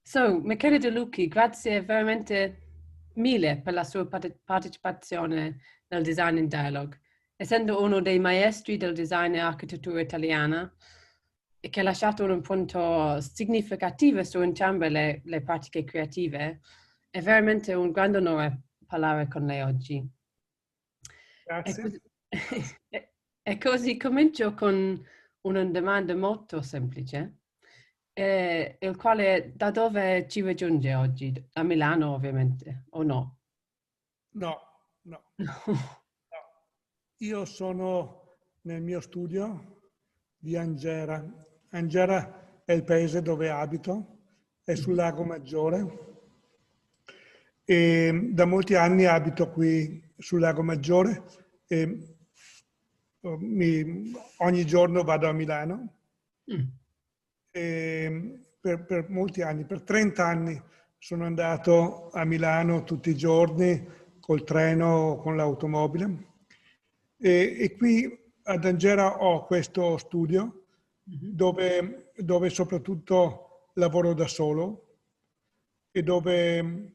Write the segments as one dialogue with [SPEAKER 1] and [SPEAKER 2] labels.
[SPEAKER 1] So, Michele De Lucchi, grazie veramente mille per la sua partecipazione nel Design in Dialogue. Essendo uno dei maestri del design e architettura italiana e che ha lasciato un impronto significativo su entrambe le pratiche creative, è veramente un grande onore parlare con lei oggi. E
[SPEAKER 2] Grazie.
[SPEAKER 1] così, e così comincio con una domanda molto semplice, il quale da dove ci raggiunge oggi? Da Milano ovviamente, o no?
[SPEAKER 2] No, no, no. Io sono nel mio studio di Angera. Angera è il paese dove abito, è sul
[SPEAKER 1] Mhm.
[SPEAKER 2] Lago Maggiore e da molti anni abito qui sul Lago Maggiore e ogni giorno vado a Milano.
[SPEAKER 1] Mm.
[SPEAKER 2] E per molti anni, per 30 anni sono andato a Milano tutti i giorni col treno o con l'automobile e qui ad Angera ho questo studio
[SPEAKER 1] Mhm.
[SPEAKER 2] dove soprattutto lavoro da solo e dove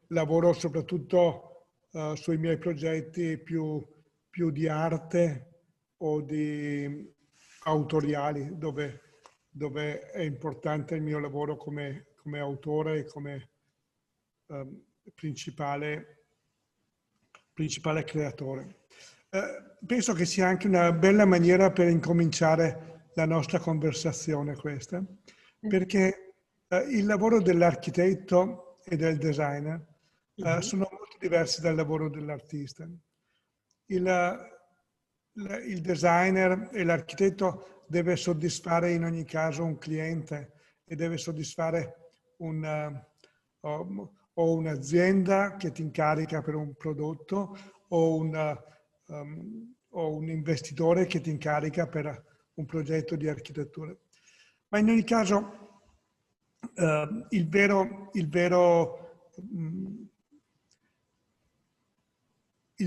[SPEAKER 2] lavoro soprattutto sui miei progetti più di arte o di autoriali, dove è importante il mio lavoro come autore e come principale creatore. Penso che sia anche una bella maniera per incominciare la nostra conversazione questa, perché il lavoro dell'architetto e del designer
[SPEAKER 1] Mhm.
[SPEAKER 2] sono molto diversi dal lavoro dell'artista. Il designer e l'architetto deve soddisfare in ogni caso un cliente e deve soddisfare o un'azienda che ti incarica per un prodotto o un investitore che ti incarica per un progetto di architettura. Ma in ogni caso il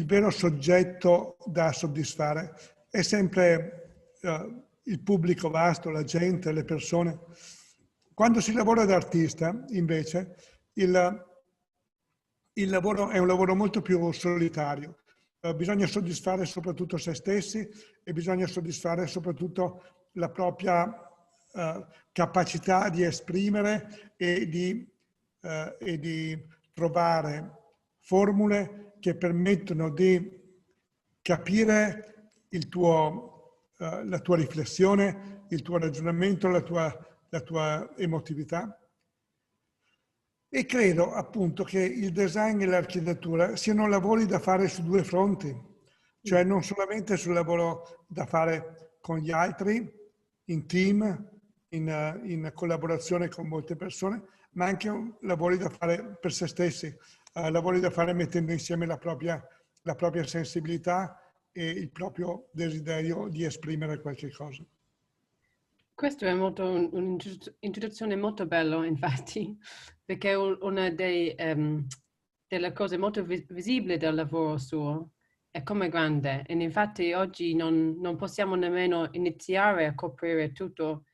[SPEAKER 2] vero soggetto da soddisfare è sempre il pubblico vasto, la gente, le persone. Quando si lavora da artista, invece, il lavoro è un lavoro molto più solitario. Bisogna soddisfare soprattutto se stessi e bisogna soddisfare soprattutto la propria capacità di esprimere e di trovare formule che permettono di capire la tua riflessione, il tuo ragionamento, la tua emotività. E credo appunto che il design e l'architettura siano lavori da fare su due fronti, cioè non solamente sul lavoro da fare con gli altri, in team, in collaborazione con molte persone, ma anche lavori da fare per se stessi, lavori da fare mettendo insieme la propria sensibilità e il proprio desiderio di esprimere qualche cosa.
[SPEAKER 1] Questo è un'introduzione molto bella, infatti, perché una delle cose molto visibili del lavoro suo è come grande. E infatti oggi non possiamo nemmeno iniziare a coprire tutto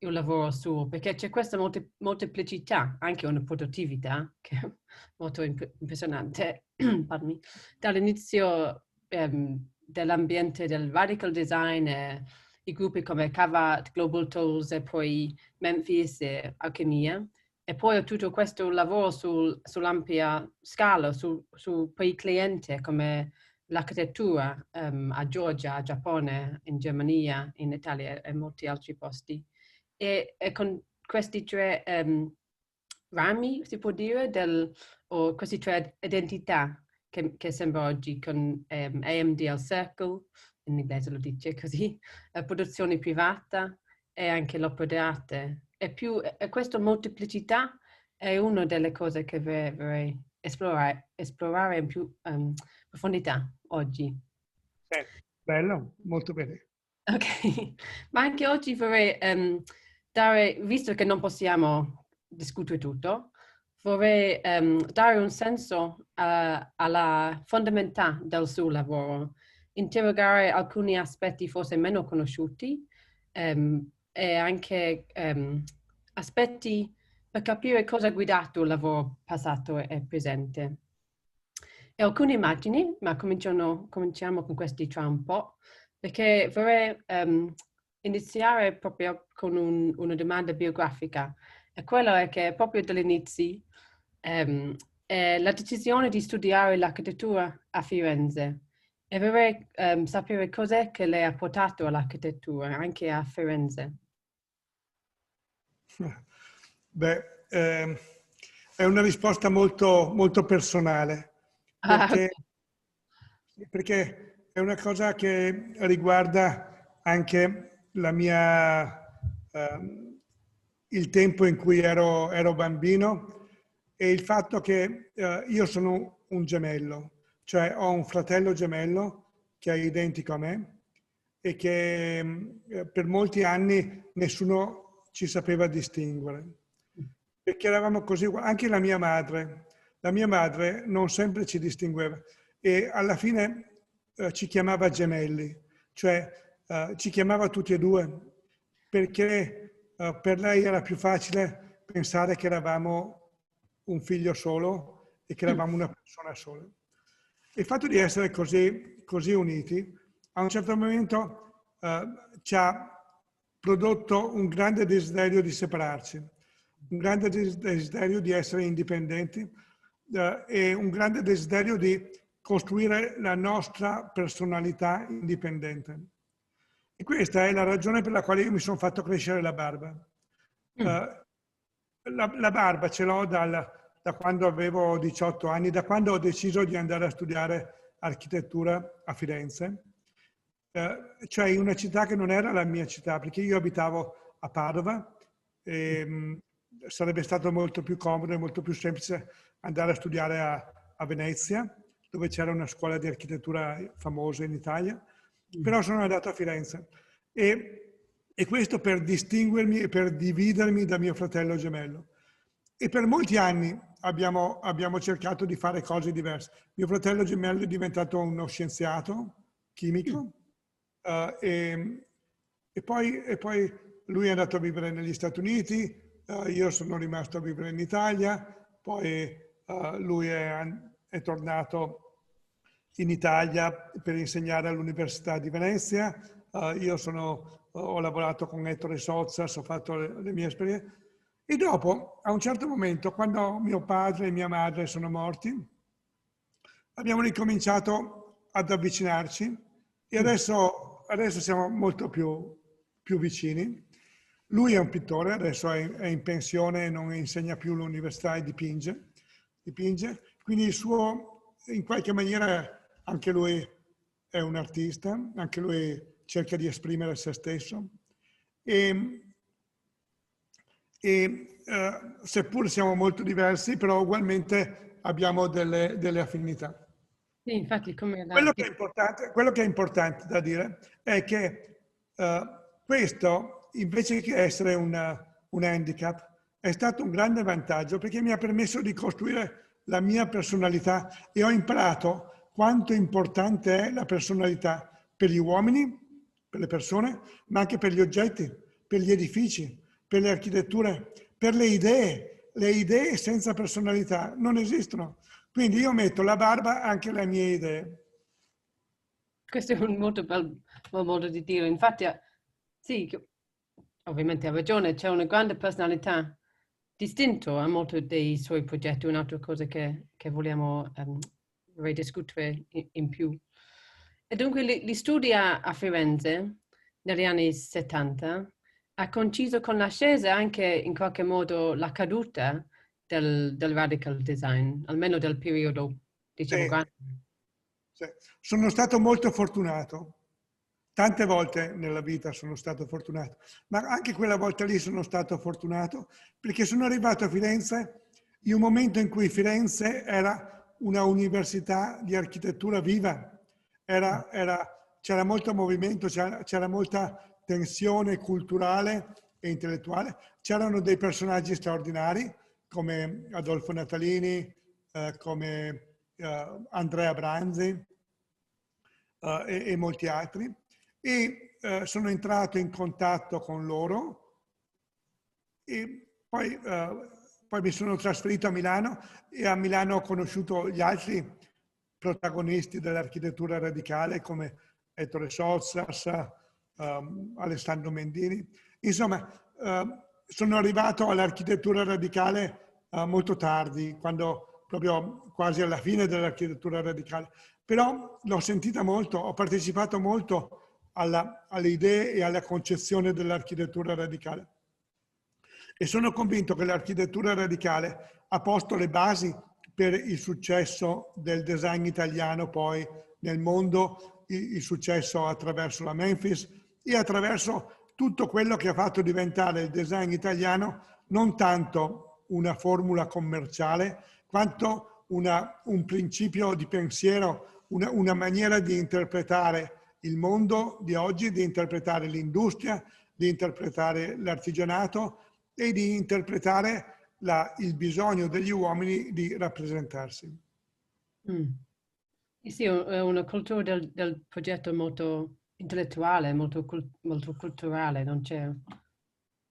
[SPEAKER 1] il lavoro suo, perché c'è questa molteplicità, anche una produttività, che è molto impressionante, pardon, dall'inizio dell'ambiente del radical design e i gruppi come Kavat, Global Tools e poi Memphis e Alchemia. E poi tutto questo lavoro sull'ampia scala, per i clienti come l'architettura a Georgia, a Giappone, in Germania, in Italia e molti altri posti. E con questi tre rami, si può dire, o queste tre identità che sembra oggi con AMDL Circle, in inglese lo dice così, produzione privata e anche l'opera d'arte. E questa molteplicità è una delle cose che vorrei esplorare in più profondità oggi.
[SPEAKER 2] Bello, molto bene.
[SPEAKER 1] Ok, ma anche oggi vorrei dare, visto che non possiamo discutere tutto, vorrei dare un senso alla fondamentalità del suo lavoro, interrogare alcuni aspetti forse meno conosciuti e anche aspetti per capire cosa ha guidato il lavoro passato e presente. E alcune immagini, ma cominciamo con questi tra un po', perché vorrei iniziare proprio con una domanda biografica. E quello è che proprio dall'inizio la decisione di studiare l'architettura a Firenze. E vorrei sapere cos'è che lei ha portato all'architettura, anche a Firenze.
[SPEAKER 2] Beh, è una risposta molto, molto personale,
[SPEAKER 1] Ah, ok.
[SPEAKER 2] perché è una cosa che riguarda anche il tempo in cui ero bambino e il fatto che io sono un gemello, cioè ho un fratello gemello che è identico a me e che per molti anni nessuno ci sapeva distinguere, perché eravamo così uguali. Anche la mia madre non sempre ci distingueva e alla fine ci chiamava gemelli, cioè ci chiamava tutti e due, perché per lei era più facile pensare che eravamo un figlio solo e che eravamo una persona sola. Il fatto di essere così uniti, a un certo momento ci ha prodotto un grande desiderio di separarci, un grande desiderio di essere indipendenti e un grande desiderio di costruire la nostra personalità indipendente. E questa è la ragione per la quale io mi sono fatto crescere la barba.
[SPEAKER 1] Mm.
[SPEAKER 2] La barba ce l'ho da quando avevo 18 anni, da quando ho deciso di andare a studiare architettura a Firenze, cioè in una città che non era la mia città, perché io abitavo a Padova e sarebbe stato molto più comodo e molto più semplice andare a studiare a Venezia, dove c'era una scuola di architettura famosa in Italia, però sono andato a Firenze e questo per distinguermi e per dividermi da mio fratello gemello. E per molti anni abbiamo cercato di fare cose diverse. Mio fratello gemello è diventato uno scienziato chimico e poi lui è andato a vivere negli Stati Uniti, io sono rimasto a vivere in Italia, poi lui è tornato in Italia per insegnare all'Università di Venezia, ho lavorato con Ettore Sozzas, ho fatto le mie esperienze. E dopo, a un certo momento, quando mio padre e mia madre sono morti, abbiamo ricominciato ad avvicinarci e adesso siamo molto più vicini. Lui è un pittore, adesso è in pensione, non insegna più all'università e dipinge. Quindi in qualche maniera, anche lui è un artista, anche lui cerca di esprimere se stesso. E, seppur siamo molto diversi, però ugualmente abbiamo delle affinità.
[SPEAKER 1] Sì, infatti, come
[SPEAKER 2] Quello che è importante da dire è che questo, invece che essere un handicap, è stato un grande vantaggio perché mi ha permesso di costruire la mia personalità e ho imparato quanto importante è la personalità per gli uomini, per le persone, ma anche per gli oggetti, per gli edifici, per le architetture, per le idee. Le idee senza personalità non esistono. Quindi io metto la barba anche alle mie idee.
[SPEAKER 1] questo è un molto bel modo di dire. Infatti, sì, ovviamente ha ragione, c'è una grande personalità distinto a molti dei suoi progetti, un'altra cosa che vogliamo ridiscutere in più. E dunque li studia a Firenze negli anni 70, ha coinciso con l'ascesa anche in qualche modo la caduta del radical design, almeno del periodo, diciamo,
[SPEAKER 2] Sì,
[SPEAKER 1] grande.
[SPEAKER 2] sì. Sono stato molto fortunato. Tante volte nella vita sono stato fortunato, ma anche quella volta lì sono stato fortunato perché sono arrivato a Firenze in un momento in cui Firenze era una università di architettura viva, c'era molto movimento, c'era molta tensione culturale e intellettuale, c'erano dei personaggi straordinari come Adolfo Natalini, come Andrea Branzi e molti altri e sono entrato in contatto con loro poi mi sono trasferito a Milano e a Milano ho conosciuto gli altri protagonisti dell'architettura radicale come Ettore Sozzas, Alessandro Mendini. Insomma, sono arrivato all'architettura radicale molto tardi, quando proprio quasi alla fine dell'architettura radicale. Però l'ho sentita molto, ho partecipato molto alle idee e alla concezione dell'architettura radicale. E sono convinto che l'architettura radicale ha posto le basi per il successo del design italiano poi nel mondo, il successo attraverso la Memphis e attraverso tutto quello che ha fatto diventare il design italiano non tanto una formula commerciale, quanto un principio di pensiero, una maniera di interpretare il mondo di oggi, di interpretare l'industria, di interpretare l'artigianato e di interpretare il bisogno degli uomini di rappresentarsi.
[SPEAKER 1] Sì, è una cultura del progetto molto intellettuale, molto culturale, non c'è...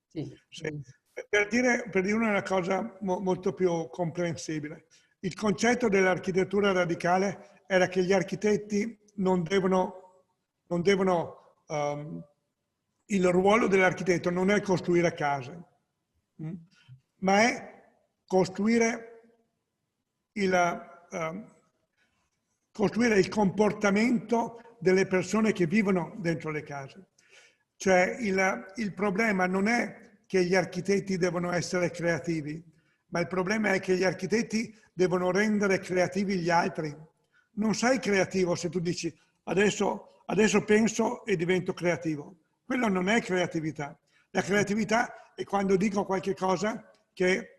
[SPEAKER 1] Sì.
[SPEAKER 2] Sì. Per dire una cosa molto più comprensibile, il concetto dell'architettura radicale era che gli architetti non devono il ruolo dell'architetto non è costruire case, ma è costruire il comportamento delle persone che vivono dentro le case. Cioè il problema non è che gli architetti devono essere creativi, ma il problema è che gli architetti devono rendere creativi gli altri. Non sei creativo se tu dici adesso penso e divento creativo. Quello non è creatività. La creatività è quando dico qualche cosa che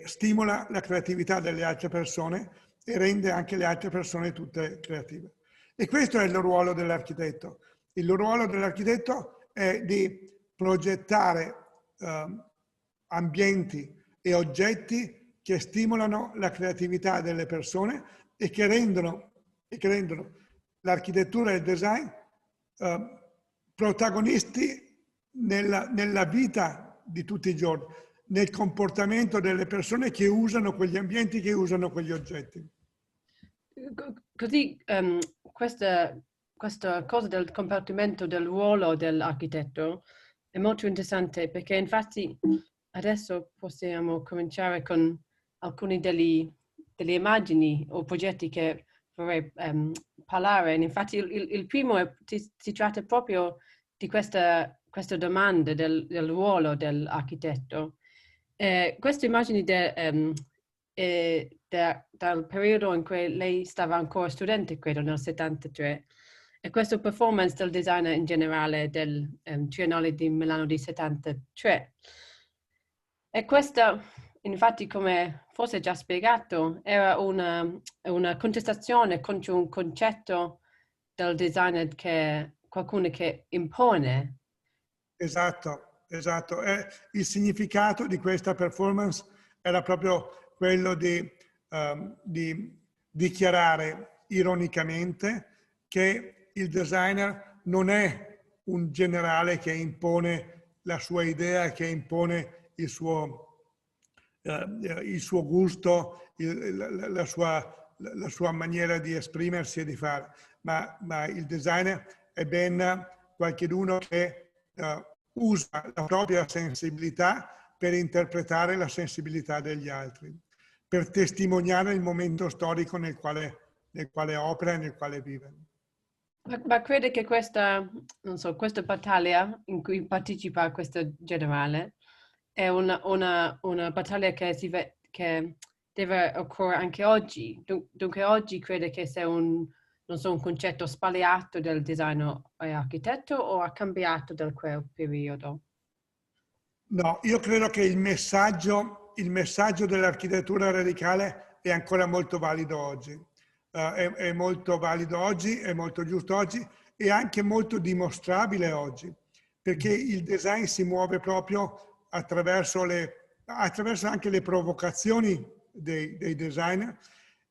[SPEAKER 2] stimola la creatività delle altre persone e rende anche le altre persone tutte creative. E questo è il ruolo dell'architetto. Il ruolo dell'architetto è di progettare ambienti e oggetti che stimolano la creatività delle persone e che rendono l'architettura e il design protagonisti nella vita di tutti i giorni, nel comportamento delle persone che usano quegli ambienti, che usano quegli oggetti.
[SPEAKER 1] Così questa cosa del comportamento del ruolo dell'architetto è molto interessante perché infatti adesso possiamo cominciare con alcune delle immagini o progetti che vorrei parlare. Infatti il primo si tratta proprio di questa domanda del ruolo dell'architetto. Queste immagini dal periodo in cui lei stava ancora studente, credo, nel 73, e questa performance del designer in generale del Triennale di Milano di 73. E questa, infatti, come forse già spiegato, era una contestazione contro un concetto del designer che qualcuno che impone.
[SPEAKER 2] Esatto, esatto. Il significato di questa performance era proprio quello di dichiarare ironicamente che il designer non è un generale che impone la sua idea, che impone il suo gusto, la sua maniera di esprimersi e di fare, ma il designer è ben qualcheduno che usa la propria sensibilità per interpretare la sensibilità degli altri, per testimoniare il momento storico nel quale opera e nel quale vive.
[SPEAKER 1] Ma crede che questa battaglia in cui partecipa questo generale è una battaglia che deve occorrere anche oggi? Dunque oggi crede che sia un concetto sbagliato del designer e architetto o ha cambiato da quel periodo?
[SPEAKER 2] No, io credo che il messaggio dell'architettura radicale è ancora molto valido oggi. È molto valido oggi, è molto giusto oggi e anche molto dimostrabile oggi, perché il design si muove proprio attraverso anche le provocazioni dei designer,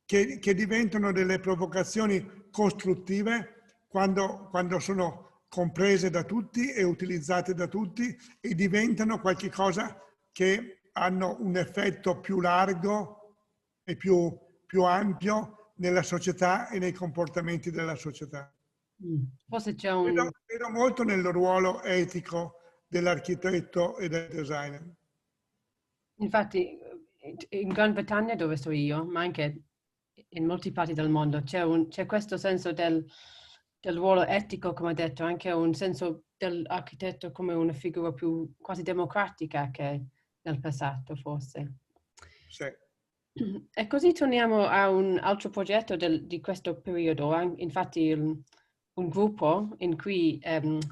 [SPEAKER 2] che diventano delle provocazioni costruttive quando sono comprese da tutti e utilizzate da tutti e diventano qualcosa che hanno un effetto più largo e più ampio nella società e nei comportamenti della società.
[SPEAKER 1] Forse c'è un...
[SPEAKER 2] Vedo molto nel ruolo etico dell'architetto e del designer.
[SPEAKER 1] Infatti, in Gran Bretagna, dove sto io, ma anche in molte parti del mondo, c'è questo senso del ruolo etico, come ho detto, anche un senso dell'architetto come una figura più quasi democratica che nel passato, forse.
[SPEAKER 2] Sì.
[SPEAKER 1] E così torniamo a un altro progetto di questo periodo, infatti un gruppo in cui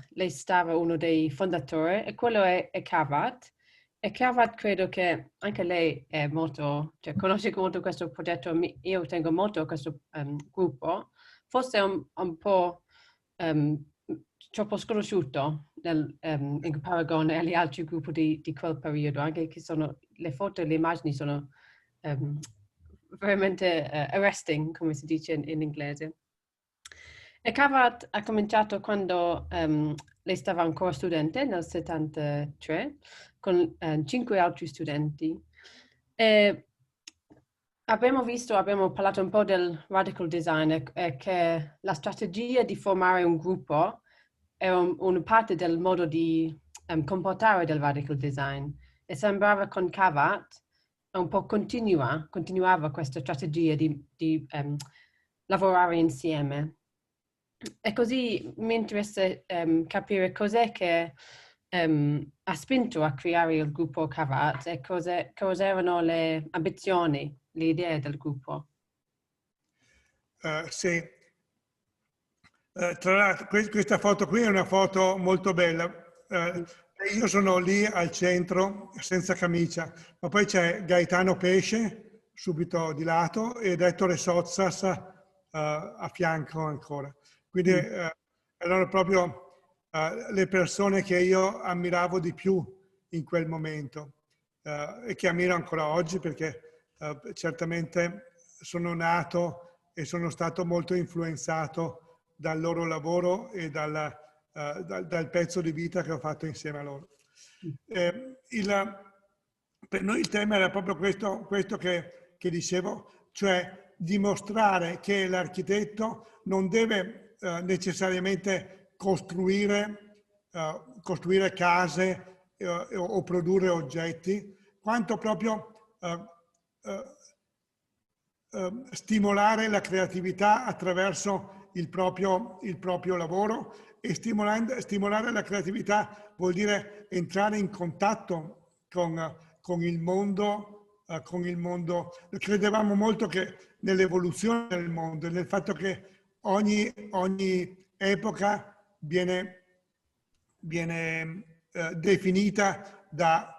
[SPEAKER 1] lei stava uno dei fondatori, e quello è Kavat. E Kavat credo che anche lei è molto, cioè conosce molto questo progetto, io tengo molto a questo gruppo, forse un po' troppo sconosciuto in paragone agli altri gruppi di quel periodo, anche che le foto e le immagini sono veramente arresting, come si dice in inglese. E Kavat ha cominciato quando lei stava ancora studente, nel 73, con 5 altri studenti. E abbiamo parlato un po' del radical design e che la strategia di formare un gruppo è una parte del modo di comportare del radical design. E sembrava con Kavat un po' continuava questa strategia di lavorare insieme. E così mi interessa capire cos'è che ha spinto a creare il gruppo Kavat e cos'erano le ambizioni, le idee del gruppo.
[SPEAKER 2] Sì. Tra l'altro questa foto qui è una foto molto bella. Io sono lì al centro senza camicia, ma poi c'è Gaetano Pesce subito di lato ed Ettore Sozzas a fianco ancora. Quindi erano proprio le persone che io ammiravo di più in quel momento e che ammiro ancora oggi perché certamente sono nato e sono stato molto influenzato dal loro lavoro e dal pezzo di vita che ho fatto insieme a loro. Per noi il tema era proprio questo che dicevo, cioè dimostrare che l'architetto non deve necessariamente costruire case o produrre oggetti, quanto proprio stimolare la creatività attraverso il proprio lavoro e stimolare la creatività vuol dire entrare in contatto con il mondo, Credevamo molto che nell'evoluzione del mondo, nel fatto che ogni epoca viene definita da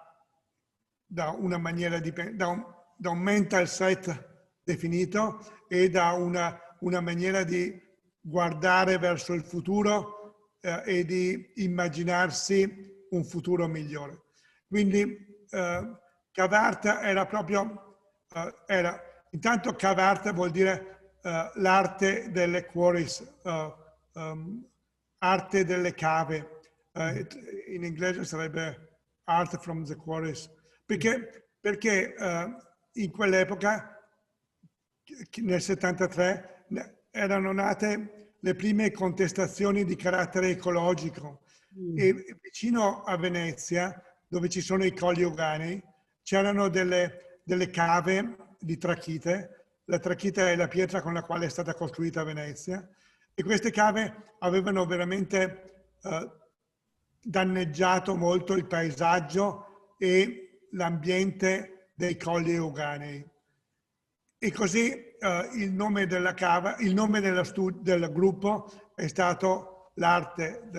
[SPEAKER 2] una maniera da un mental set definito e da una maniera di guardare verso il futuro e di immaginarsi un futuro migliore. Quindi Cavart era proprio, intanto Cavart vuol dire l'arte delle quarries, arte delle cave, in inglese sarebbe art from the quarries, perché in quell'epoca, nel 73, erano nate le prime contestazioni di carattere ecologico e vicino a Venezia, dove ci sono i Colli Euganei, c'erano delle cave di trachite. La trachite è la pietra con la quale è stata costruita Venezia e queste cave avevano veramente danneggiato molto il paesaggio e l'ambiente dei Colli Euganei. E così il nome della cava, il nome del gruppo è stato l'arte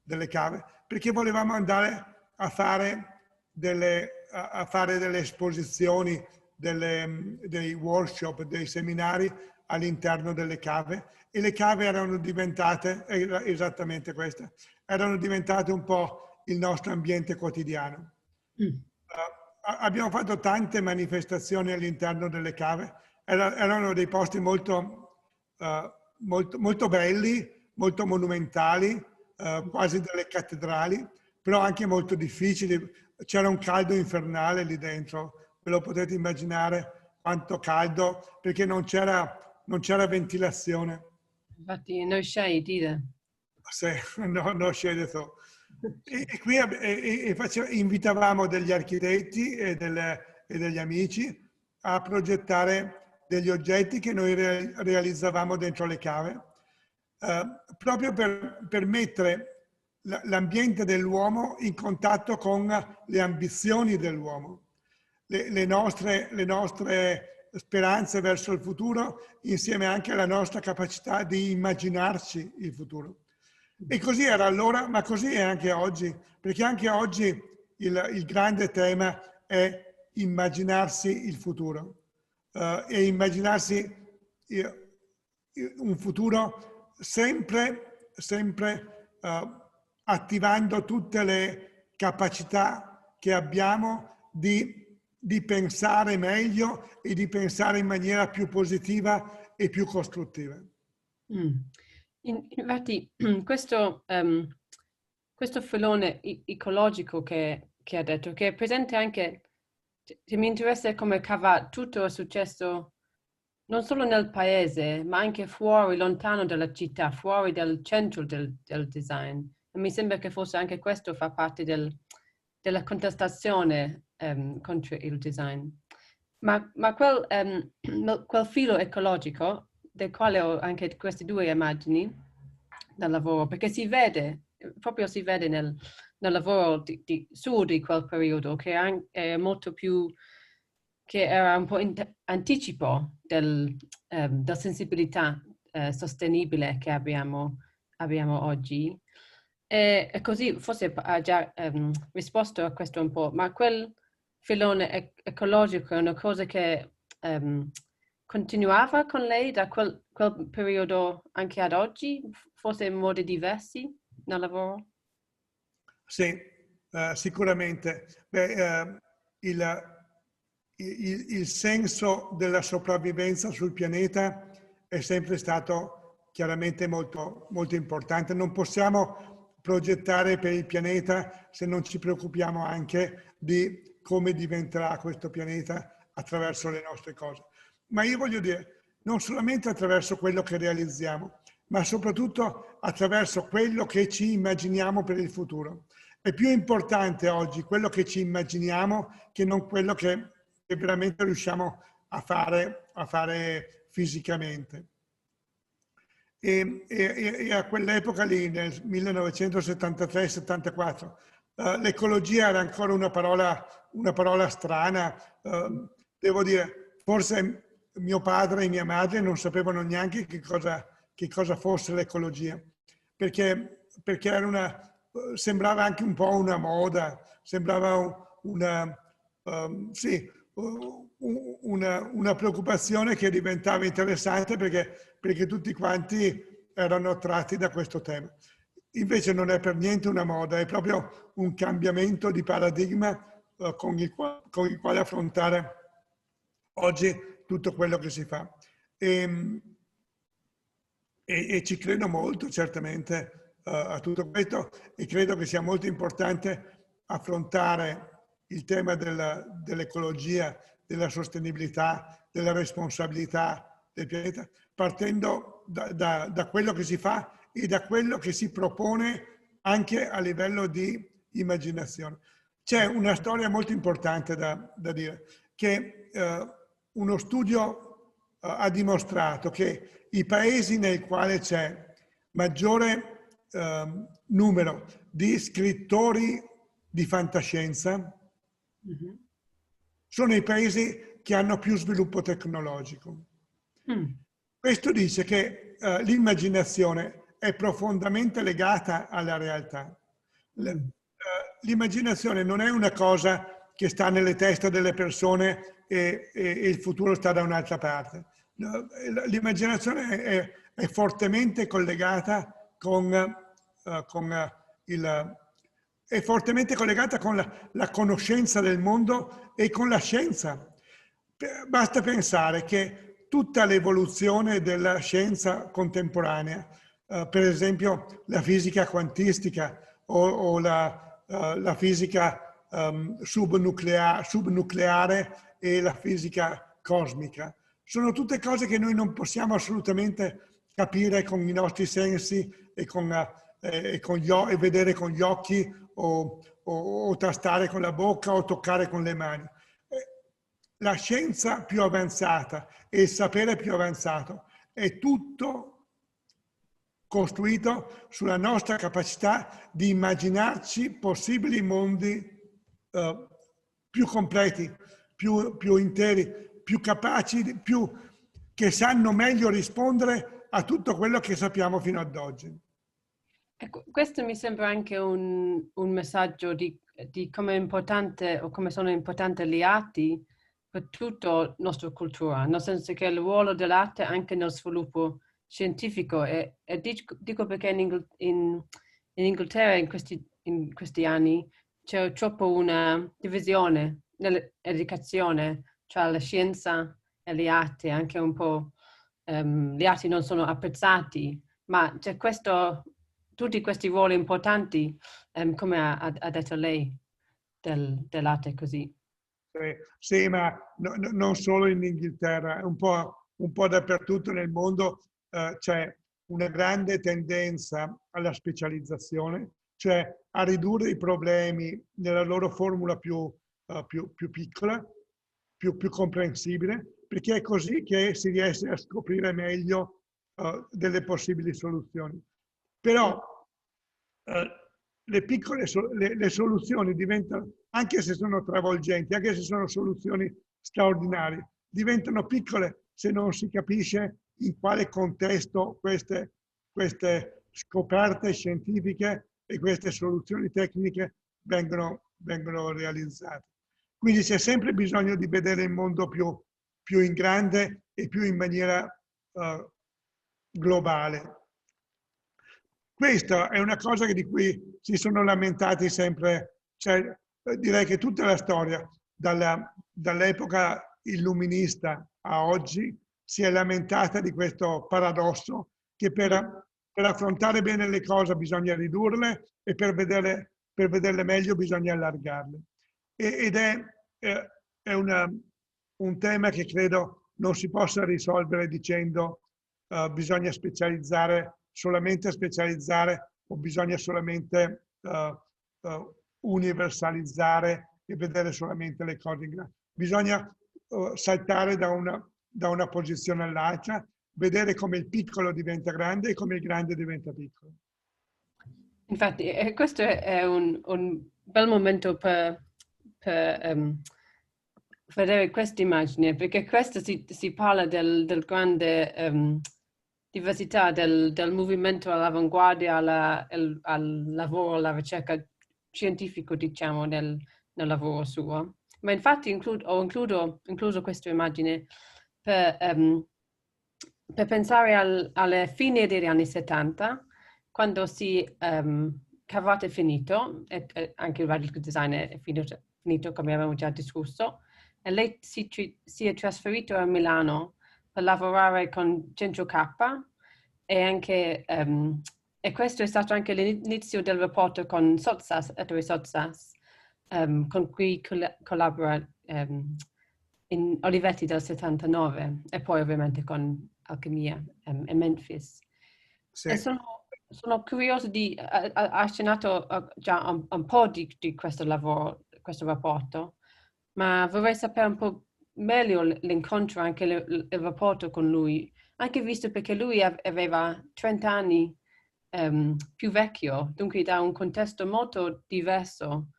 [SPEAKER 2] delle cave, perché volevamo andare a fare delle esposizioni, dei workshop, dei seminari all'interno delle cave e le cave erano diventate, esattamente queste, erano diventate un po' il nostro ambiente quotidiano. Abbiamo fatto tante manifestazioni all'interno delle cave, erano dei posti molto belli, molto monumentali, quasi delle cattedrali, però anche molto difficili. C'era un caldo infernale lì dentro, ve lo potete immaginare quanto caldo, perché non c'era ventilazione.
[SPEAKER 1] Infatti, no shade either.
[SPEAKER 2] Se, no shade at all. E qui invitavamo degli architetti e degli amici a progettare degli oggetti che noi realizzavamo dentro le cave, proprio per mettere l'ambiente dell'uomo in contatto con le ambizioni dell'uomo, le nostre speranze verso il futuro, insieme anche alla nostra capacità di immaginarci il futuro. E così era allora, ma così è anche oggi, perché anche oggi il grande tema è immaginarsi il futuro e immaginarsi un futuro sempre attivando tutte le capacità che abbiamo di pensare meglio e di pensare in maniera più positiva e più costruttiva.
[SPEAKER 1] Infatti, questo filone ecologico che ha detto, che è presente anche, mi interessa come tutto è successo non solo nel paese, ma anche fuori, lontano dalla città, fuori dal centro del design. E mi sembra che forse anche questo fa parte della contestazione contro il design. Ma quel filo ecologico, del quale ho anche queste due immagini dal lavoro, perché proprio si vede nel lavoro su di quel periodo, che è molto più, che era un po' anticipo della sensibilità sostenibile che abbiamo oggi. E così forse ha già risposto a questo un po', ma quel filone ecologico è una cosa che continuava con lei da quel periodo anche ad oggi, forse in modi diversi nel lavoro?
[SPEAKER 2] Sì, sicuramente. Beh, il senso della sopravvivenza sul pianeta è sempre stato chiaramente molto, molto importante. Non possiamo progettare per il pianeta se non ci preoccupiamo anche di come diventerà questo pianeta attraverso le nostre cose. Ma io voglio dire, non solamente attraverso quello che realizziamo, ma soprattutto attraverso quello che ci immaginiamo per il futuro. È più importante oggi quello che ci immaginiamo che non quello che veramente riusciamo a fare fisicamente. E a quell'epoca lì, nel 1973-74, l'ecologia era ancora una parola strana. Devo dire, forse mio padre e mia madre non sapevano neanche che cosa fosse l'ecologia, perché era sembrava anche un po' una moda, sembrava una preoccupazione che diventava interessante perché tutti quanti erano attratti da questo tema. Invece non è per niente una moda, è proprio un cambiamento di paradigma con il quale affrontare oggi tutto quello che si fa. E ci credo molto, certamente, a tutto questo, e credo che sia molto importante affrontare il tema dell'ecologia, della sostenibilità, della responsabilità del pianeta, partendo da quello che si fa e da quello che si propone anche a livello di immaginazione. C'è una storia molto importante da dire, che uno studio ha dimostrato che i paesi nei quali c'è maggiore numero di scrittori di fantascienza sono i paesi che hanno più sviluppo tecnologico. Questo dice che l'immaginazione è profondamente legata alla realtà. L'immaginazione non è una cosa che sta nelle teste delle persone e il futuro sta da un'altra parte. L'immaginazione è fortemente collegata con la conoscenza del mondo e con la scienza. Basta pensare che tutta l'evoluzione della scienza contemporanea per esempio la fisica quantistica o la fisica subnucleare e la fisica cosmica. Sono tutte cose che noi non possiamo assolutamente capire con i nostri sensi e vedere con gli occhi o tastare con la bocca o toccare con le mani. La scienza più avanzata e il sapere più avanzato è tutto costruito sulla nostra capacità di immaginarci possibili mondi più completi, più interi, più capaci, che sanno meglio rispondere a tutto quello che sappiamo fino ad oggi.
[SPEAKER 1] Ecco, questo mi sembra anche un messaggio di come è importante o come sono importanti gli arti per tutta la nostra cultura, nel senso che il ruolo dell'arte anche nel sviluppo scientifico e dico perché in Inghilterra in questi anni c'è troppo una divisione nell'educazione tra la scienza e le arti, anche un po' le arti non sono apprezzati, ma c'è tutti questi ruoli importanti, come ha detto lei, dell'arte così.
[SPEAKER 2] Sì, ma non solo in Inghilterra, un po' dappertutto nel mondo c'è una grande tendenza alla specializzazione, cioè a ridurre i problemi nella loro formula più piccola, più comprensibile, perché è così che si riesce a scoprire meglio delle possibili soluzioni. Però le soluzioni diventano, anche se sono travolgenti, anche se sono soluzioni straordinarie, diventano piccole se non si capisce in quale contesto queste scoperte scientifiche e queste soluzioni tecniche vengono realizzate. Quindi c'è sempre bisogno di vedere il mondo più in grande e più in maniera globale. Questa è una cosa di cui si sono lamentati sempre, cioè, direi che tutta la storia, dall'epoca illuminista a oggi, si è lamentata di questo paradosso che per affrontare bene le cose bisogna ridurle e per vederle meglio bisogna allargarle. Ed è un tema che credo non si possa risolvere dicendo bisogna solamente specializzare o bisogna solamente universalizzare e vedere solamente le cose in grande. Bisogna saltare da una posizione all'altra, vedere come il piccolo diventa grande e come il grande diventa piccolo.
[SPEAKER 1] Infatti, questo è un bel momento per vedere questa immagine, perché questo si parla del grande diversità del movimento all'avanguardia, al lavoro, alla ricerca scientifica, diciamo, nel lavoro suo. Ma infatti ho incluso questa immagine per pensare alle fine degli anni 70, quando Cavate è finito, e anche il radical design è finito, come avevamo già discusso, e lei si è trasferito a Milano per lavorare con 100K e questo è stato anche l'inizio del rapporto con Sottsass, Ettore Sottsass, con cui collabora in Olivetti del 79 e poi ovviamente con Alchemia e Memphis.
[SPEAKER 2] Sì.
[SPEAKER 1] E sono curiosa ha accennato già un po' di questo lavoro, questo rapporto, ma vorrei sapere un po' meglio l'incontro, anche il rapporto con lui, anche visto perché lui aveva 30 anni più vecchio, dunque da un contesto molto diverso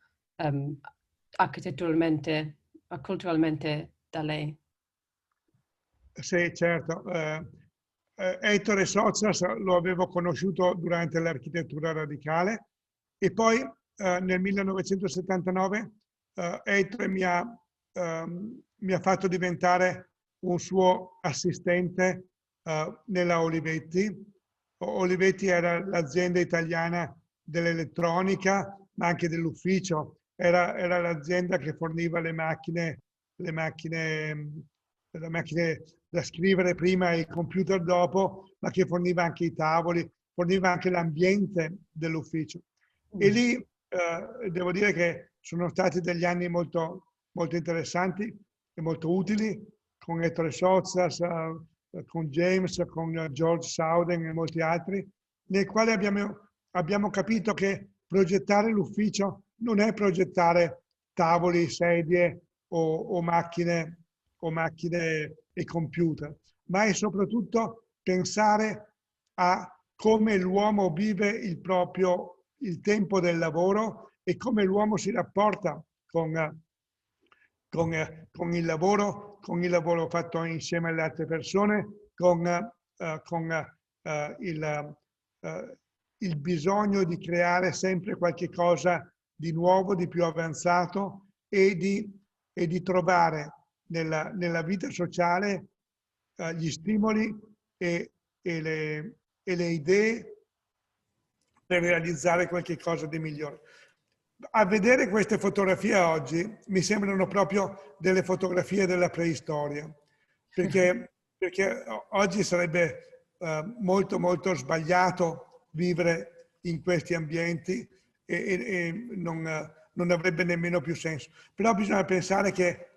[SPEAKER 1] architetturalmente, culturalmente da lei.
[SPEAKER 2] Sì, certo. Ettore Sottsass lo avevo conosciuto durante l'architettura radicale e poi nel 1979 Ettore mi ha fatto diventare un suo assistente nella Olivetti. Olivetti era l'azienda italiana dell'elettronica, ma anche dell'ufficio. Era l'azienda che forniva le macchine da scrivere prima e i computer dopo, ma che forniva anche i tavoli, forniva anche l'ambiente dell'ufficio. E lì devo dire che sono stati degli anni molto, molto interessanti e molto utili, con Ettore Sozzas, con James, con George Souden e molti altri, nel quale abbiamo capito che progettare l'ufficio non è progettare tavoli, sedie o macchine e computer, ma è soprattutto pensare a come l'uomo vive il tempo del lavoro e come l'uomo si rapporta con il lavoro fatto insieme alle altre persone, il bisogno di creare sempre qualche cosa di nuovo, di più avanzato e di trovare nella vita sociale gli stimoli e le idee per realizzare qualche cosa di migliore. A vedere queste fotografie oggi mi sembrano proprio delle fotografie della preistoria, perché oggi sarebbe molto molto sbagliato vivere in questi ambienti e non avrebbe nemmeno più senso. Però bisogna pensare che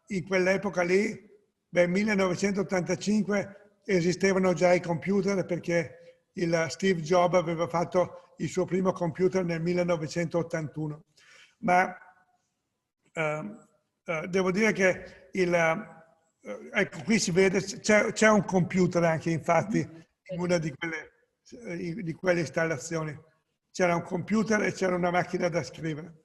[SPEAKER 2] in quell'epoca lì, nel 1985, esistevano già i computer, perché il Steve Jobs aveva fatto il suo primo computer nel 1981. Ma devo dire che ecco, qui si vede, c'è un computer anche, infatti, in una di quelle installazioni. C'era un computer e c'era una macchina da scrivere.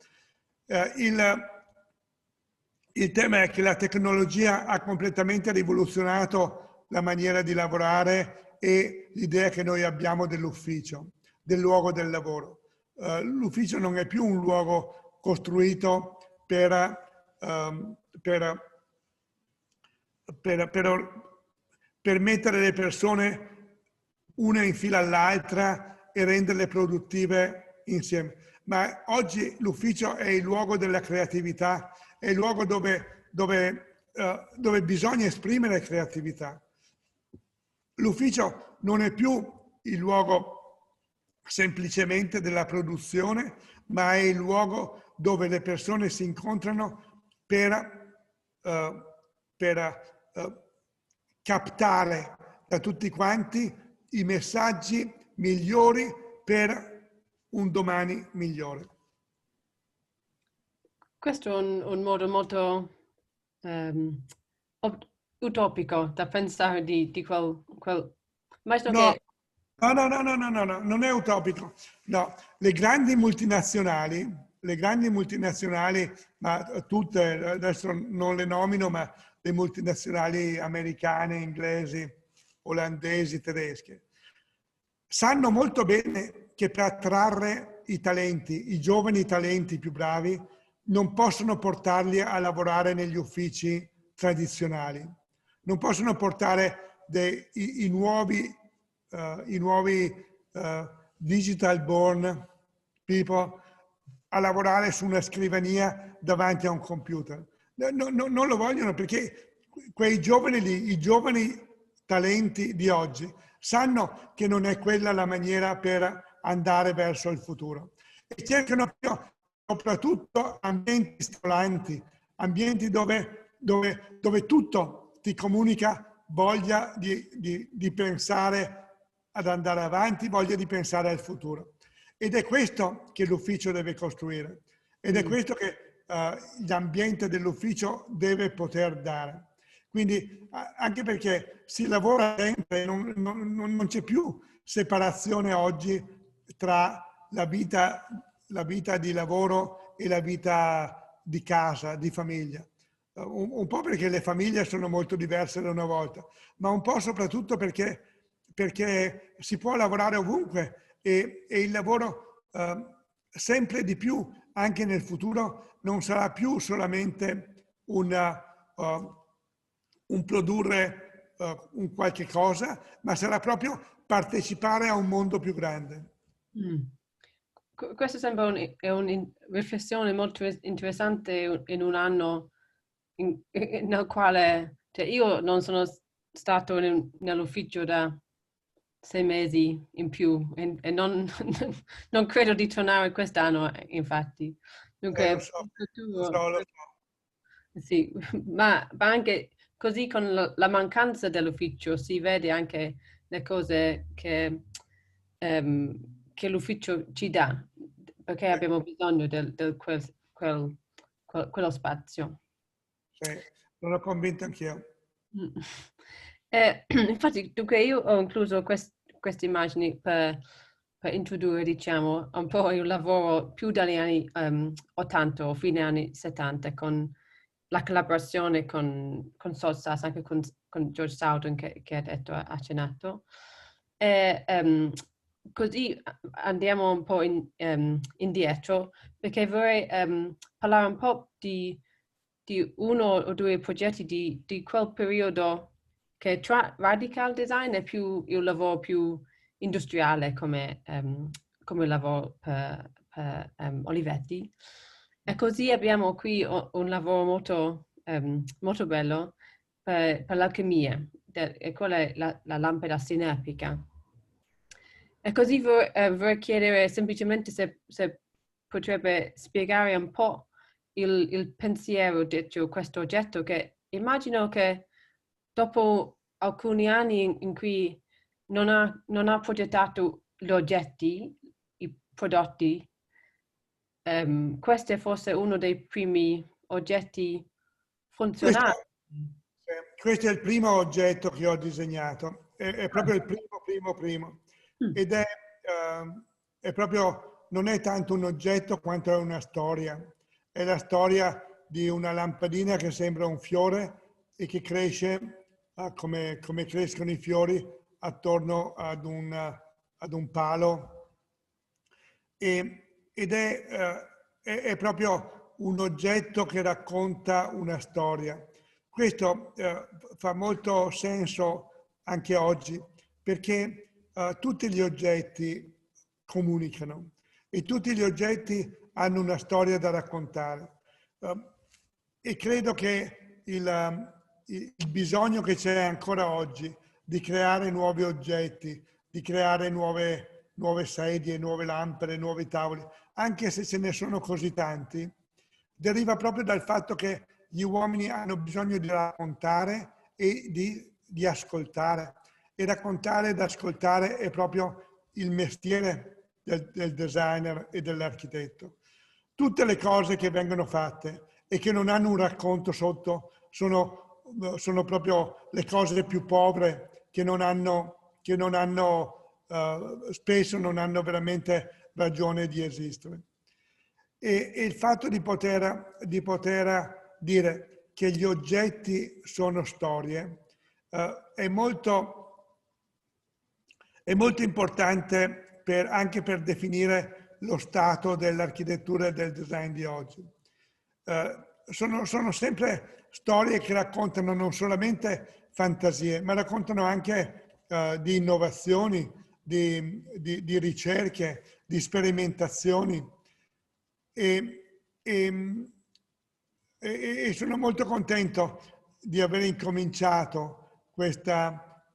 [SPEAKER 2] Il tema è che la tecnologia ha completamente rivoluzionato la maniera di lavorare e l'idea che noi abbiamo dell'ufficio, del luogo del lavoro. L'ufficio non è più un luogo costruito per mettere le persone una in fila all'altra e renderle produttive insieme. Ma oggi l'ufficio è il luogo della creatività, è il luogo dove bisogna esprimere creatività. L'ufficio non è più il luogo semplicemente della produzione, ma è il luogo dove le persone si incontrano per captare da tutti quanti i messaggi migliori per un domani migliore.
[SPEAKER 1] Questo è un modo molto utopico da pensare di quel immagino
[SPEAKER 2] No,
[SPEAKER 1] che...
[SPEAKER 2] no, non è utopico. No, le grandi multinazionali, ma tutte, adesso non le nomino, ma le multinazionali americane, inglesi, olandesi, tedesche, sanno molto bene che per attrarre i talenti, i giovani talenti più bravi, non possono portarli a lavorare negli uffici tradizionali, non possono portare i nuovi digital born people a lavorare su una scrivania davanti a un computer. Non lo vogliono, perché quei giovani lì, i giovani talenti di oggi, sanno che non è quella la maniera per andare verso il futuro e cercano più, soprattutto ambienti stimolanti, ambienti dove tutto ti comunica voglia di pensare ad andare avanti, voglia di pensare al futuro. Ed è questo che l'ufficio deve costruire, ed è questo che l'ambiente dell'ufficio deve poter dare. Quindi anche perché si lavora sempre, non c'è più separazione oggi tra la vita di lavoro e la vita di casa, di famiglia. Un po' perché le famiglie sono molto diverse da una volta, ma un po' soprattutto perché si può lavorare ovunque e il lavoro sempre di più, anche nel futuro, non sarà più solamente un produrre un qualche cosa, ma sarà proprio partecipare a un mondo più grande.
[SPEAKER 1] Questa sembra una riflessione molto interessante in un anno nel quale, cioè io non sono stato nell'ufficio da 6 mesi in più e non, non credo di tornare quest'anno, infatti.
[SPEAKER 2] Lo
[SPEAKER 1] Dunque,
[SPEAKER 2] so,
[SPEAKER 1] in
[SPEAKER 2] lo
[SPEAKER 1] futuro,
[SPEAKER 2] so, lo so.
[SPEAKER 1] sì, ma anche così con la mancanza dell'ufficio si vede anche le cose che l'ufficio ci dà, perché
[SPEAKER 2] Sì,
[SPEAKER 1] abbiamo bisogno del quello spazio.
[SPEAKER 2] sì, sono convinto anch'io.
[SPEAKER 1] Mm. Infatti, dunque io ho incluso queste immagini per introdurre, diciamo, un po' il lavoro più dagli anni 80 o fine anni 70 con la collaborazione con Sossas, anche con George Soudan che ha detto, ha accennato. E, così andiamo un po' indietro perché vorrei parlare un po' di uno o due progetti di quel periodo che tra radical design è più il lavoro più industriale come lavoro per Olivetti. E così abbiamo qui un lavoro molto bello per l'alchimia, e quella è la lampada sinerpica. E così vorrei chiedere semplicemente se potrebbe spiegare un po' il pensiero dietro questo oggetto, che immagino che dopo alcuni anni in cui non ha progettato gli oggetti, i prodotti, questo è forse uno dei primi oggetti
[SPEAKER 2] Questo,
[SPEAKER 1] funzionali.
[SPEAKER 2] questo è il primo oggetto che ho disegnato, è proprio il primo.
[SPEAKER 1] Mm.
[SPEAKER 2] Ed è proprio, non è tanto un oggetto quanto è una storia. È la storia di una lampadina che sembra un fiore e che cresce come crescono i fiori attorno ad un palo ed è proprio un oggetto che racconta una storia. Questo fa molto senso anche oggi perché tutti gli oggetti comunicano e tutti gli oggetti hanno una storia da raccontare. E credo che il bisogno che c'è ancora oggi di creare nuovi oggetti, di creare nuove sedie, nuove lampade, nuovi tavoli, anche se ce ne sono così tanti, deriva proprio dal fatto che gli uomini hanno bisogno di raccontare e di ascoltare. E raccontare ed ascoltare è proprio il mestiere del designer e dell'architetto. Tutte le cose che vengono fatte e che non hanno un racconto sotto sono proprio le cose più povere che spesso non hanno veramente ragione di esistere. E il fatto di poter dire che gli oggetti sono storie è molto importante anche per definire lo stato dell'architettura e del design di oggi. Sono sempre storie che raccontano non solamente fantasie, ma raccontano anche di innovazioni, di ricerche, di sperimentazioni. E, e- e sono molto contento di aver incominciato questa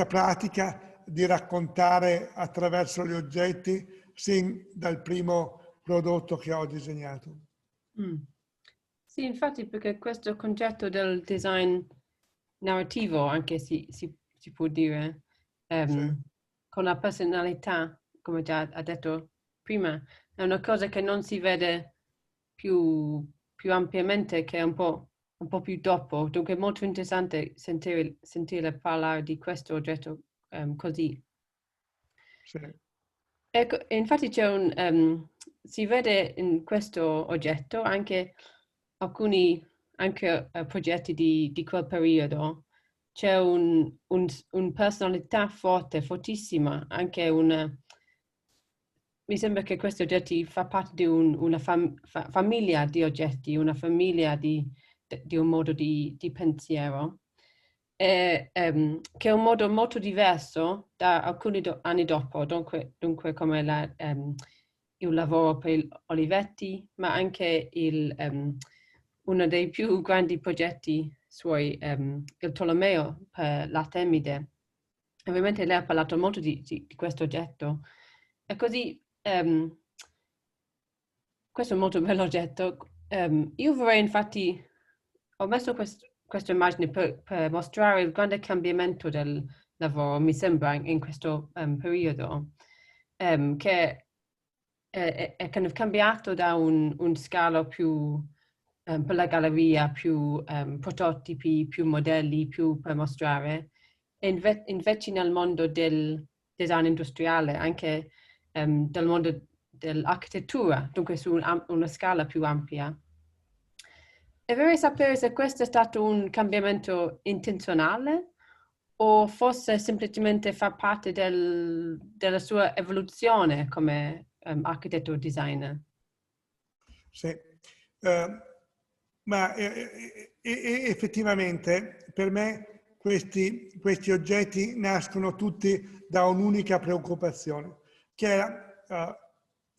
[SPEAKER 2] pratica di raccontare attraverso gli oggetti sin dal primo prodotto che ho disegnato.
[SPEAKER 1] Mm. Sì, infatti, perché questo concetto del design narrativo, anche si può dire,
[SPEAKER 2] Sì.
[SPEAKER 1] con la personalità, come già ha detto prima, è una cosa che non si vede più ampiamente, che è un po' più dopo. Dunque è molto interessante sentire parlare di questo oggetto così.
[SPEAKER 2] Sì.
[SPEAKER 1] Ecco, e infatti si vede in questo oggetto anche alcuni progetti di quel periodo. C'è un personalità forte, fortissima, anche mi sembra che questi oggetti fa parte di una famiglia di oggetti, una famiglia di un modo di pensiero, che è un modo molto diverso da alcuni anni dopo, dunque come il lavoro per Olivetti, ma anche uno dei più grandi progetti suoi, il Tolomeo per l'Artemide. ovviamente lei ha parlato molto di questo oggetto. E così, questo è un molto bello oggetto. Io vorrei infatti, ho messo questa immagine per mostrare il grande cambiamento del lavoro, mi sembra, in questo periodo, che è kind of cambiato da un scalo più per la galleria, più prototipi, più modelli, più per mostrare. E invece nel mondo del design industriale, anche del mondo dell'architettura, dunque su una scala più ampia. E vorrei sapere se questo è stato un cambiamento intenzionale o forse semplicemente fa parte della sua evoluzione come architetto o designer.
[SPEAKER 2] Sì. Ma effettivamente per me questi oggetti nascono tutti da un'unica preoccupazione, che è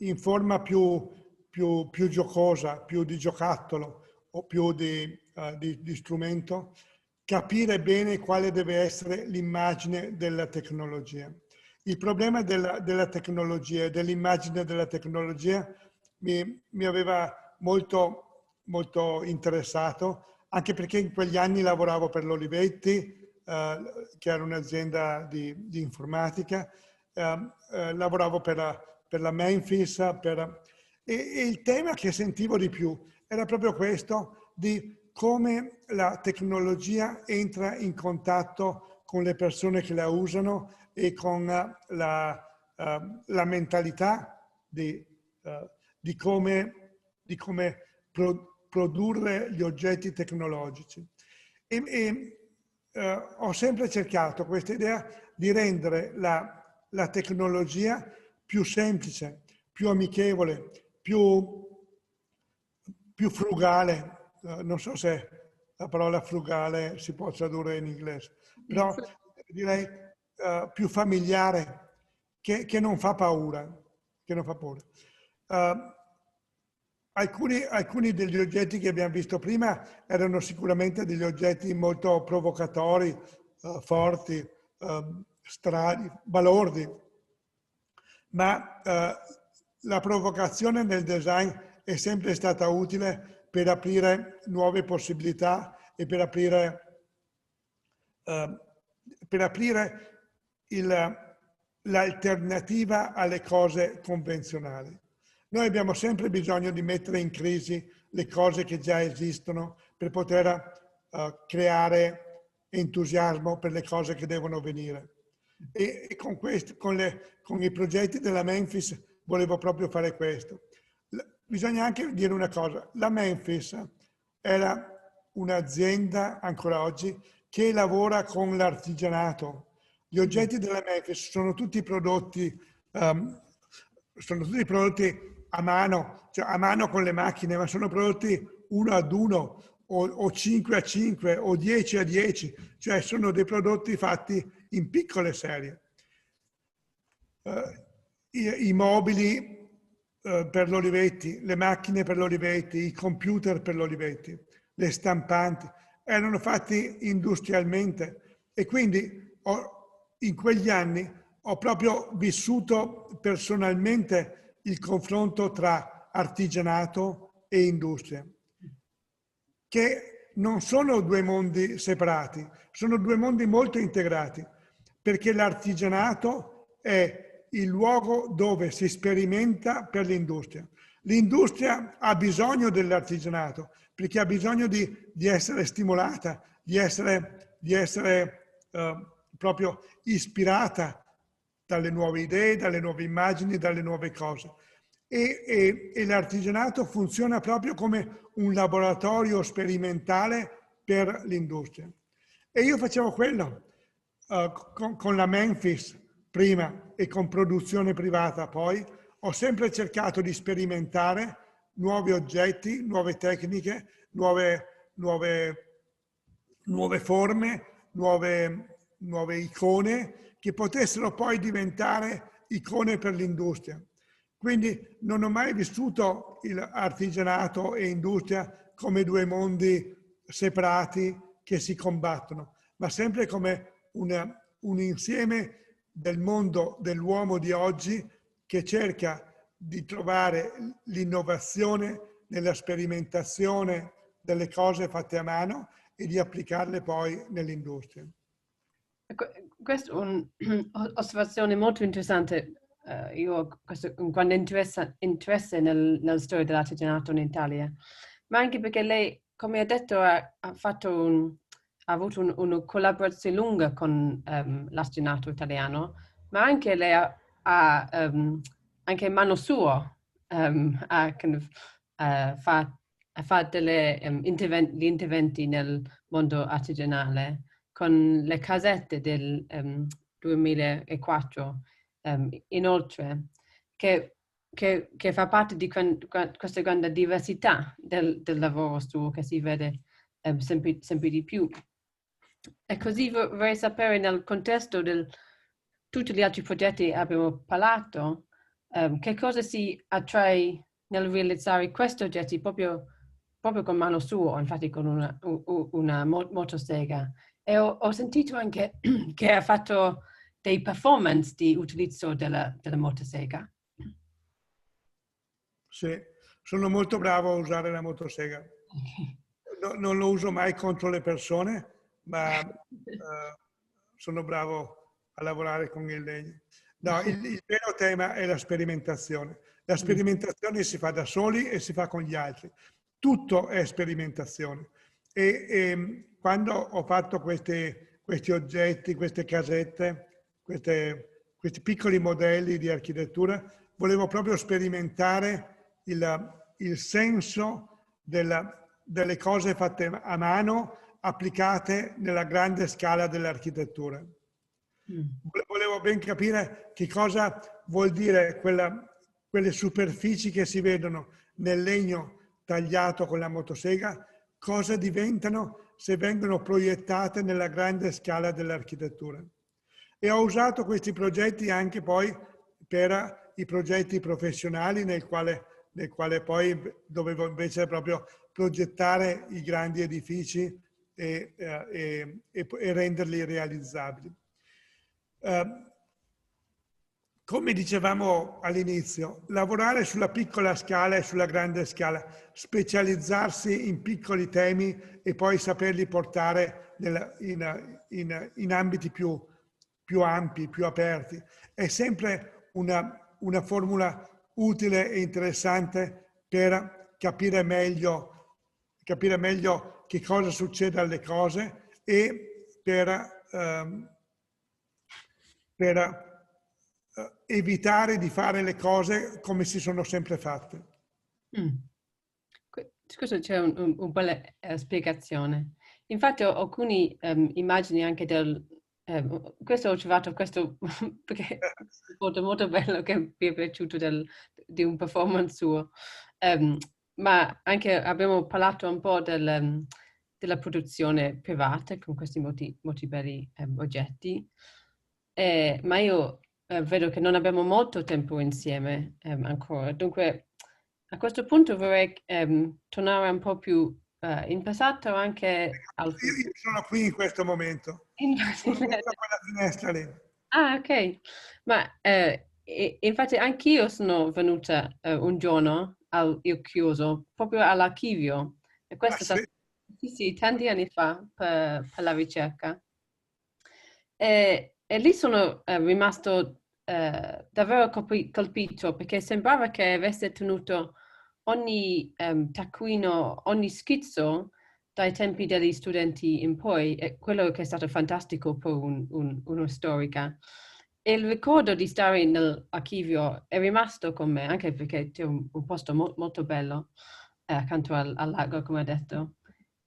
[SPEAKER 2] in forma più giocosa, più di giocattolo o più di strumento, capire bene quale deve essere l'immagine della tecnologia. Il problema della tecnologia e dell'immagine della tecnologia mi aveva molto interessato, anche perché in quegli anni lavoravo per l'Olivetti, che era un'azienda di informatica, lavoravo per la Memphis, e il tema che sentivo di più era proprio questo, di come la tecnologia entra in contatto con le persone che la usano e con la mentalità di come produrre gli oggetti tecnologici. Ho sempre cercato questa idea di rendere la tecnologia più semplice, più amichevole, più frugale. Non so se la parola frugale si può tradurre in inglese, però direi più familiare, che non fa paura. Che non fa paura. Alcuni degli oggetti che abbiamo visto prima erano sicuramente degli oggetti molto provocatori, forti, strani, balordi, ma la provocazione nel design è sempre stata utile per aprire nuove possibilità e per aprire l'alternativa alle cose convenzionali. Noi abbiamo sempre bisogno di mettere in crisi le cose che già esistono per poter creare entusiasmo per le cose che devono venire. E con i progetti della Memphis volevo proprio fare questo. Bisogna anche dire una cosa, la Memphis era un'azienda ancora oggi che lavora con l'artigianato. Gli oggetti della Memphis sono tutti prodotti a mano, cioè a mano con le macchine, ma sono prodotti 1 ad 1 o 5 a 5 o 10 a 10, cioè sono dei prodotti fatti in piccole serie. I mobili per l'Olivetti, le macchine per l'Olivetti, i computer per l'Olivetti, le stampanti, erano fatti industrialmente e quindi in quegli anni ho proprio vissuto personalmente il confronto tra artigianato e industria, che non sono due mondi separati, sono due mondi molto integrati, perché l'artigianato è il luogo dove si sperimenta per l'industria. L'industria ha bisogno dell'artigianato, perché ha bisogno di essere stimolata, di essere proprio ispirata dalle nuove idee, dalle nuove immagini, dalle nuove cose. E l'artigianato funziona proprio come un laboratorio sperimentale per l'industria. E io facevo quello con la Memphis prima e con produzione privata poi. Ho sempre cercato di sperimentare nuovi oggetti, nuove tecniche, nuove forme, nuove icone che potessero poi diventare icone per l'industria. Quindi non ho mai vissuto l'artigianato e industria come due mondi separati che si combattono, ma sempre come un insieme del mondo dell'uomo di oggi che cerca di trovare l'innovazione nella sperimentazione delle cose fatte a mano e di applicarle poi nell'industria.
[SPEAKER 1] Questa è un'osservazione molto interessante. Io ho un grande interesse nella storia dell'artigianato in Italia, ma anche perché lei, come ha detto, ha avuto una collaborazione lunga con l'artigianato italiano, ma anche lei ha anche mano sua fa gli interventi nel mondo artigianale con le casette del 2004, inoltre, che fa parte di questa grande diversità del lavoro suo che si vede sempre di più. E così vorrei sapere nel contesto di tutti gli altri progetti che abbiamo parlato, che cosa si attrae nel realizzare questi oggetti proprio con mano sua, infatti con una motosega. E ho sentito anche che ha fatto dei performance di utilizzo della motosega.
[SPEAKER 2] Sì, sono molto bravo a usare la motosega. Non lo uso mai contro le persone, ma sono bravo a lavorare con il legno. No, il vero tema è la sperimentazione. La sperimentazione si fa da soli e si fa con gli altri. Tutto è sperimentazione. E quando ho fatto questi oggetti, queste casette, questi piccoli modelli di architettura, volevo proprio sperimentare il senso delle cose fatte a mano applicate nella grande scala dell'architettura. Volevo ben capire che cosa vuol dire quelle superfici che si vedono nel legno tagliato con la motosega, cosa diventano se vengono proiettate nella grande scala dell'architettura. E ho usato questi progetti anche poi per i progetti professionali nel quale poi dovevo invece proprio progettare i grandi edifici e renderli realizzabili. Come dicevamo all'inizio, lavorare sulla piccola scala e sulla grande scala, specializzarsi in piccoli temi e poi saperli portare in ambiti più ampi, più aperti, è sempre una formula utile e interessante per capire meglio che cosa succede alle cose e per evitare di fare le cose come si sono sempre fatte.
[SPEAKER 1] Scusa, c'è un bella spiegazione. Infatti ho alcune immagini anche questo ho trovato questo perché è molto, molto bello che mi è piaciuto di un performance suo. Ma anche abbiamo parlato un po' della produzione privata con questi molti belli oggetti. Ma io vedo che non abbiamo molto tempo insieme ancora. Dunque, a questo punto vorrei tornare un po' più in passato anche al futuro.
[SPEAKER 2] Io sono qui in questo momento. Sono dentro quella finestra lì.
[SPEAKER 1] Ah, ok. Ma infatti anch'io sono venuta un giorno io chiuso proprio all'archivio. E questo è stato sì, tanti anni fa per la ricerca. E lì sono rimasto davvero colpito perché sembrava che avesse tenuto ogni taccuino, ogni schizzo dai tempi degli studenti in poi, e quello che è stato fantastico per uno storica. E il ricordo di stare nell'archivio è rimasto con me, anche perché c'è un posto molto bello accanto al lago, come ho detto.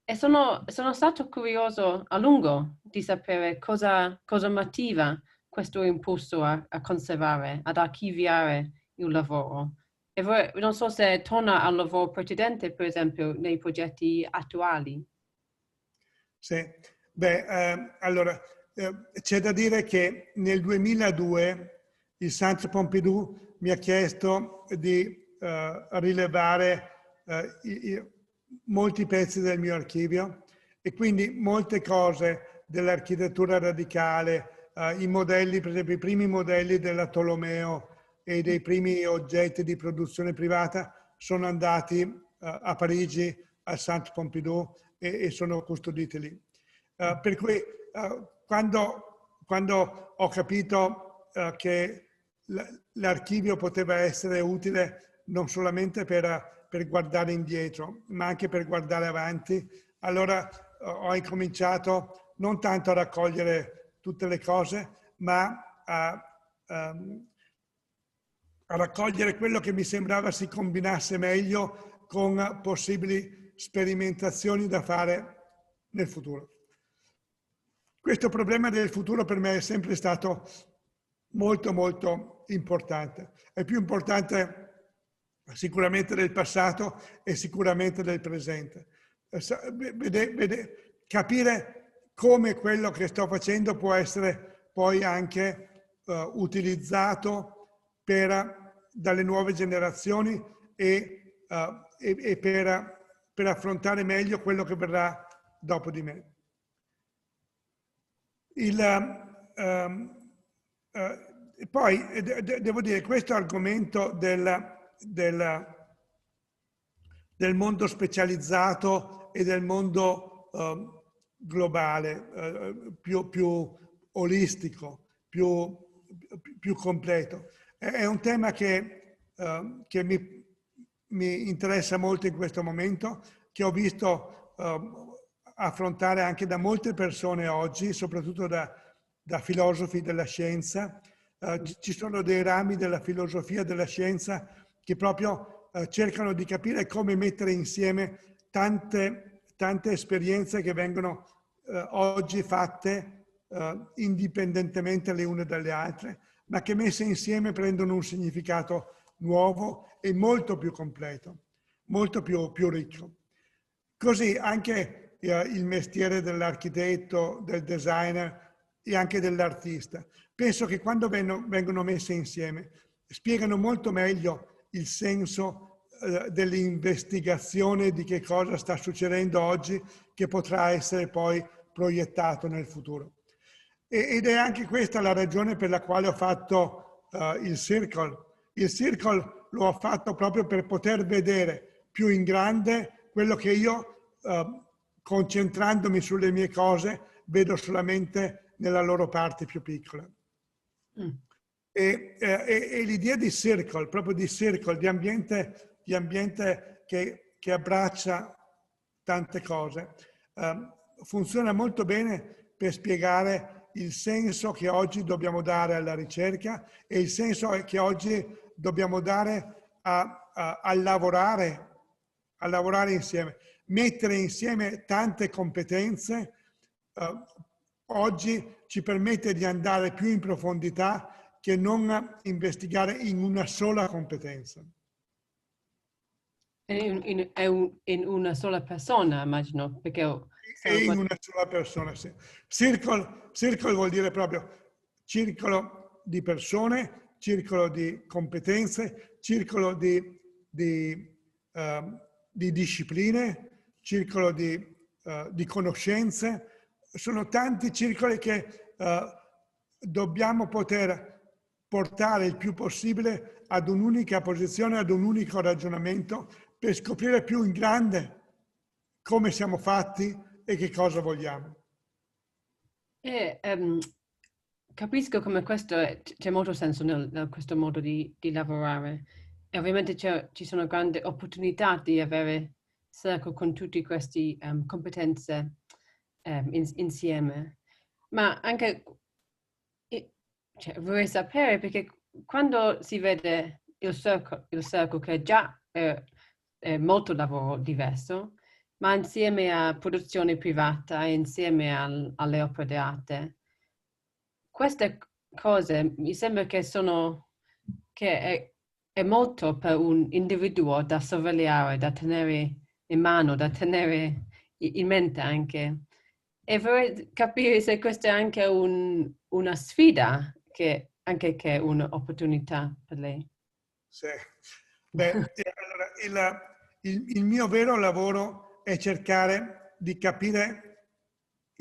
[SPEAKER 1] E sono stato curioso a lungo di sapere cosa motiva questo impulso a conservare, ad archiviare il lavoro. E non so se torna al lavoro precedente, per esempio, nei progetti attuali.
[SPEAKER 2] Sì, beh, allora c'è da dire che nel 2002 il Centre Pompidou mi ha chiesto di rilevare molti pezzi del mio archivio e quindi molte cose dell'architettura radicale i modelli, per esempio i primi modelli della Tolomeo e dei primi oggetti di produzione privata sono andati a Parigi, al Centre Pompidou e sono custoditi lì. Per cui quando ho capito che l'archivio poteva essere utile non solamente per guardare indietro, ma anche per guardare avanti, allora ho incominciato non tanto a raccogliere tutte le cose, ma a raccogliere quello che mi sembrava si combinasse meglio con possibili sperimentazioni da fare nel futuro. Questo problema del futuro per me è sempre stato molto molto importante. È più importante sicuramente del passato e sicuramente del presente. Capire come quello che sto facendo può essere poi anche utilizzato dalle nuove generazioni e per affrontare meglio quello che verrà dopo di me. Poi devo dire, questo argomento del mondo specializzato e del mondo globale, più olistico, più completo, è un tema che mi interessa molto in questo momento, che ho visto affrontare anche da molte persone oggi, soprattutto da filosofi della scienza. Ci sono dei rami della filosofia della scienza che proprio cercano di capire come mettere insieme tante esperienze che vengono oggi fatte indipendentemente le une dalle altre, ma che messe insieme prendono un significato nuovo e molto più completo, molto più ricco. Così anche il mestiere dell'architetto, del designer e anche dell'artista. Penso che quando vengono messe insieme spiegano molto meglio il senso dell'investigazione di che cosa sta succedendo oggi che potrà essere poi proiettato nel futuro. Ed è anche questa la ragione per la quale ho fatto il Circle. Il Circle lo ho fatto proprio per poter vedere più in grande quello che io, concentrandomi sulle mie cose, vedo solamente nella loro parte più piccola. E l'idea di Circle, proprio di Circle, di ambiente che abbraccia tante cose, funziona molto bene per spiegare il senso che oggi dobbiamo dare alla ricerca e il senso che oggi dobbiamo dare a lavorare insieme, mettere insieme tante competenze. Oggi ci permette di andare più in profondità che non investigare in una sola competenza.
[SPEAKER 1] In una sola persona, immagino, perché
[SPEAKER 2] E in una sola persona, sì. Circle vuol dire proprio circolo di persone, circolo di competenze, circolo di discipline, circolo di conoscenze. Sono tanti circoli che dobbiamo poter portare il più possibile ad un'unica posizione, ad un unico ragionamento, per scoprire più in grande come siamo fatti e che cosa vogliamo.
[SPEAKER 1] Capisco come questo c'è molto senso in questo modo di lavorare e ovviamente ci sono grandi opportunità di avere Circle con tutte queste competenze insieme, ma anche vorrei sapere perché quando si vede il Circle che già è molto lavoro diverso, ma insieme a produzione privata e insieme alle opere d'arte, queste cose mi sembra che è molto per un individuo da sorvegliare, da tenere in mano, da tenere in mente anche. E vorrei capire se questa è anche una sfida, anche che è un'opportunità per lei.
[SPEAKER 2] Sì. Beh, allora, il mio vero lavoro è cercare di capire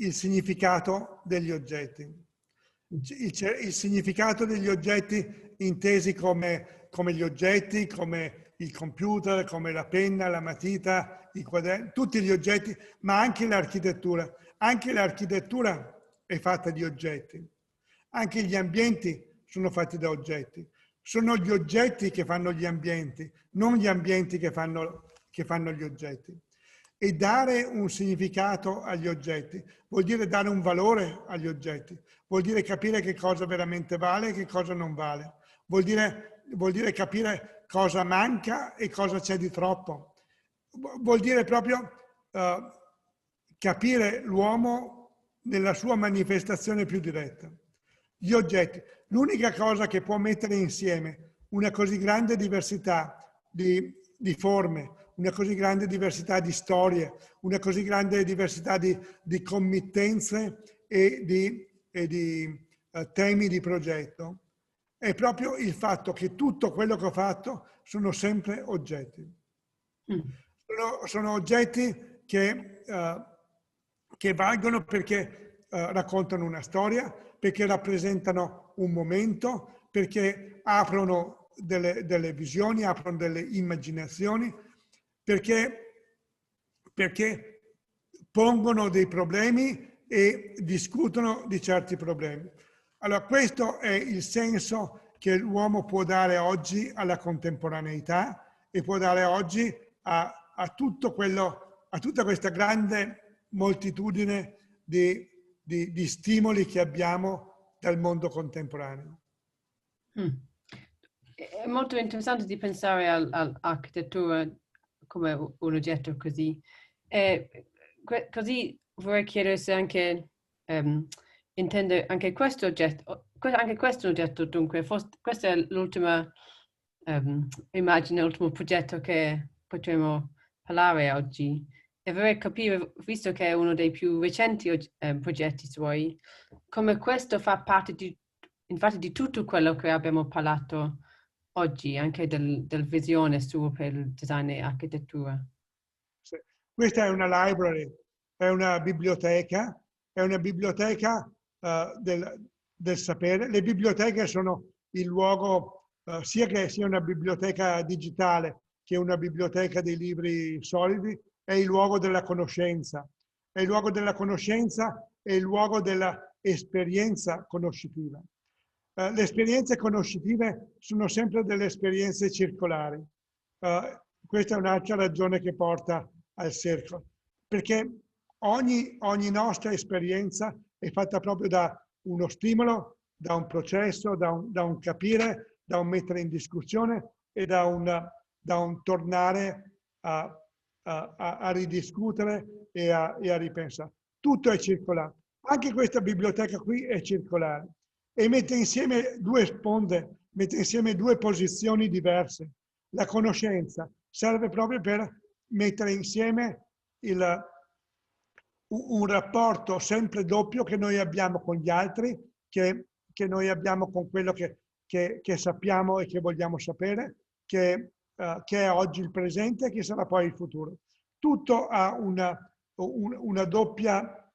[SPEAKER 2] il significato degli oggetti. il significato degli oggetti intesi come gli oggetti, come il computer, come la penna, la matita, i quaderni, tutti gli oggetti, ma anche l'architettura. Anche l'architettura è fatta di oggetti. Anche gli ambienti sono fatti da oggetti. Sono gli oggetti che fanno gli ambienti, non gli ambienti che fanno gli oggetti. E dare un significato agli oggetti vuol dire dare un valore agli oggetti, vuol dire capire che cosa veramente vale e che cosa non vale, vuol dire capire cosa manca e cosa c'è di troppo, vuol dire proprio capire l'uomo nella sua manifestazione più diretta. Gli oggetti, l'unica cosa che può mettere insieme una così grande diversità di forme, una così grande diversità di storie, una così grande diversità di committenze e di temi di progetto, è proprio il fatto che tutto quello che ho fatto sono sempre oggetti. Sono oggetti che valgono perché raccontano una storia, perché rappresentano un momento, perché aprono delle visioni, aprono delle immaginazioni, perché pongono dei problemi e discutono di certi problemi. Allora, questo è il senso che l'uomo può dare oggi alla contemporaneità e può dare oggi a tutto quello, a tutta questa grande moltitudine di stimoli che abbiamo dal mondo contemporaneo.
[SPEAKER 1] È molto interessante di pensare all'architettura come un oggetto così. Così vorrei chiedere se anche intende anche questo oggetto, anche questo oggetto, dunque, questa è l'ultima immagine, l'ultimo progetto che potremo parlare oggi. E vorrei capire, visto che è uno dei più recenti progetti suoi, come questo fa parte infatti di tutto quello che abbiamo parlato oggi, anche del visione sua per il design e architettura.
[SPEAKER 2] Sì. Questa è una library, è una biblioteca del sapere. Le biblioteche sono il luogo, sia che sia una biblioteca digitale che una biblioteca dei libri solidi, è il luogo della conoscenza. È il luogo della conoscenza e il luogo dell'esperienza conoscitiva. Le esperienze conoscitive sono sempre delle esperienze circolari. Questa è un'altra ragione che porta al cerchio, perché ogni nostra esperienza è fatta proprio da uno stimolo, da un processo, da un capire, da un mettere in discussione e da un tornare a ridiscutere e a ripensare. Tutto è circolare. Anche questa biblioteca qui è circolare e mette insieme due sponde, mette insieme due posizioni diverse. La conoscenza serve proprio per mettere insieme un rapporto sempre doppio che noi abbiamo con gli altri, che noi abbiamo con quello che sappiamo e che vogliamo sapere, che è oggi il presente e che sarà poi il futuro. Tutto ha una doppia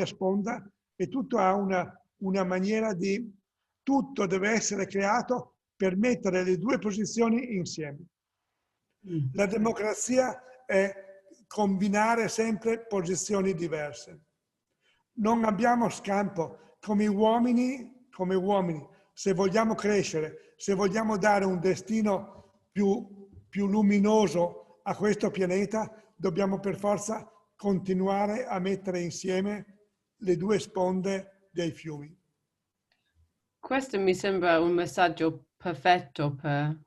[SPEAKER 2] sponda e tutto ha una maniera di... Tutto deve essere creato per mettere le due posizioni insieme. La democrazia è combinare sempre posizioni diverse. Non abbiamo scampo come uomini, se vogliamo crescere, se vogliamo dare un destino più luminoso a questo pianeta, dobbiamo per forza continuare a mettere insieme le due sponde dei fiumi.
[SPEAKER 1] Questo mi sembra un messaggio perfetto per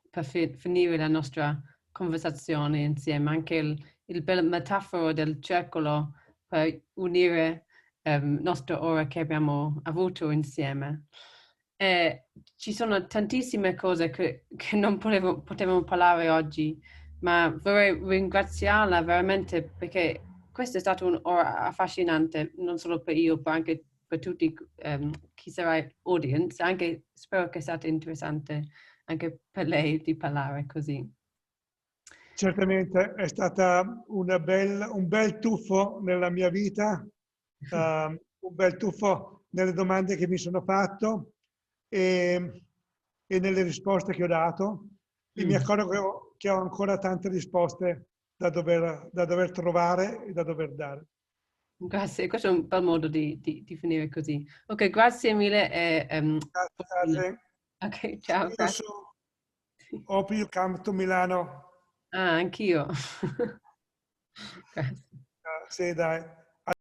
[SPEAKER 1] finire la nostra conversazione insieme, anche il bel metaforo del circolo per unire nostra ora che abbiamo avuto insieme. Ci sono tantissime cose che non potevamo parlare oggi, ma vorrei ringraziarla veramente perché questa è stata un'ora affascinante, non solo per io, ma anche per tutti chi sarà audience. Anche spero che sia stato interessante anche per lei di parlare così.
[SPEAKER 2] Certamente è stata un bel tuffo nella mia vita, un bel tuffo nelle domande che mi sono fatto e nelle risposte che ho dato. E mi accorgo che ho ancora tante risposte da dover trovare e da dover dare.
[SPEAKER 1] Grazie, questo è un bel modo di finire così. Ok, grazie mille e
[SPEAKER 2] Grazie a te.
[SPEAKER 1] ok, ciao,
[SPEAKER 2] Io
[SPEAKER 1] grazie.
[SPEAKER 2] ho più canto Milano.
[SPEAKER 1] Ah, anch'io. Grazie.
[SPEAKER 2] Sì, dai.